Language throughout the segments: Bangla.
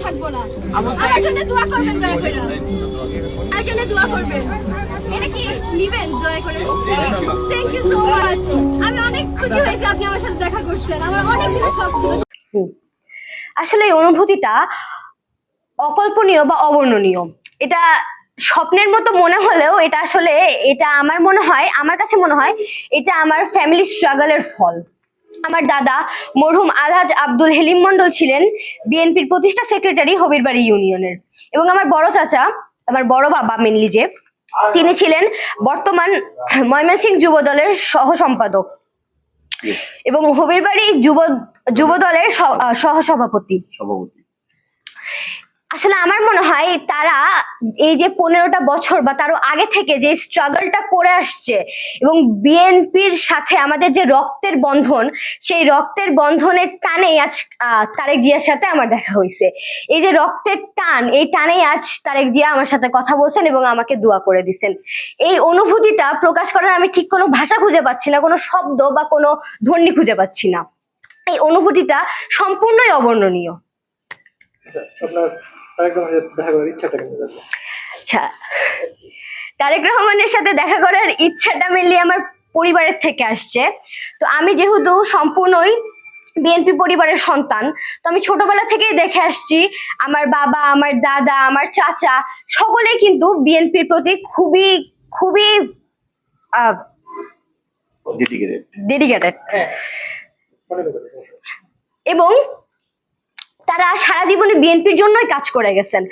থাকবো না। আমার জন্য দোয়া করবেন দয়া করে, আমার জন্য দোয়া করবেন। এটা কি নিবেন দয়া করে? Thank you so much. আমি অনেক খুশি হয়েছি আপনি আমার সাথে দেখা করছেন, আমার অনেক দিনের শখ ছিল। আসলে এই অনুভূতিটা অকল্পনীয় বা অবর্ণনীয়। এটা স্বপ্নের মতো মনে হলেও এটা আসলে, এটা আমার মনে হয়, আমার কাছে মনে হয় এটা আমার ফ্যামিলি স্ট্রাগলের ফল। আমার দাদা মরহুম আলহাজ আব্দুল হেলিম মন্ডল ছিলেন বিএনপির প্রতিষ্ঠা সেক্রেটারি হবিরবাড়ি ইউনিয়নের, এবং আমার বড় চাচা, আমার বড় বাবা মেনলি যে, তিনি ছিলেন বর্তমান ময়মনসিংহ যুব দলের সহ সম্পাদক এবং হবিরবাড়ি যুব দলের সহ সভাপতি। আসলে আমার মনে হয় তারা এই যে 15টা বছর বা তারও আগে থেকে যে স্ট্রাগলটা করে আসছে, এবং বিএনপির সাথে আমাদের যে রক্তের বন্ধন, সেই রক্তের বন্ধনের টানেই আজ তারেক জিয়ার সাথে আমার দেখা হয়েছে। এই যে রক্তের টান, এই টানেই আজ তারেক জিয়া আমার সাথে কথা বলছেন এবং আমাকে দোয়া করে দিচ্ছেন। এই অনুভূতিটা প্রকাশ করার আমি ঠিক কোনো ভাষা খুঁজে পাচ্ছি না, কোনো শব্দ বা কোনো ধ্বনি খুঁজে পাচ্ছি না। এই অনুভূতিটা সম্পূর্ণই অবর্ণনীয়। আচ্ছা, তারেক রহমানের সাথে দেখা করার ইচ্ছাটা মেনলি আমার পরিবারের থেকে আসছে। তো আমি যেহেতু সম্পূর্ণই বিএনপি পরিবারের সন্তান, তো আমি ছোটবেলা থেকেই দেখে আসছি আমার বাবা, আমার দাদা, আমার চাচা সকলেই কিন্তু বিএনপির প্রতি খুবই খুবই ডেডিকেটেড, এবং তারা সারা জীবনে বিএনপির জন্যই কাজ করে গেছেন।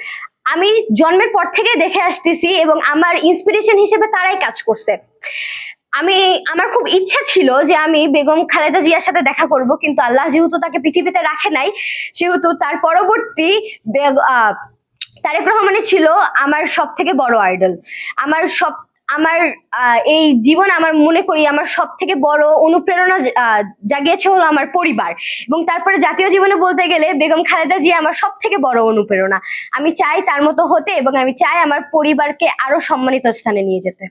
আমি জন্মের পর থেকে দেখে আসতেছি এবং আমার ইন্সপিরেশন হিসেবে তারাই কাজ করছে। আমার খুব ইচ্ছা ছিল যে আমি বেগম খালেদা জিয়ার সাথে দেখা করব, কিন্তু আল্লাহ যেহেতু তাকে পৃথিবীতে রাখে নাই, সেহেতু তার পরবর্তী তারেক রহমানই ছিল আমার সব থেকে বড় আইডল। আমার এই জীবন, আমার মনে করি আমার সব থেকে বড় অনুপ্রেরণা জাগিয়েছে হলো আমার পরিবার, এবং তারপরে জাতীয় জীবনে বলতে গেলে বেগম খালেদা জিয়া আমার সব থেকে বড় অনুপ্রেরণা। আমি চাই তার মতো হতে, এবং আমি চাই আমার পরিবারকে আরো সম্মানিত স্থানে নিয়ে যেতে।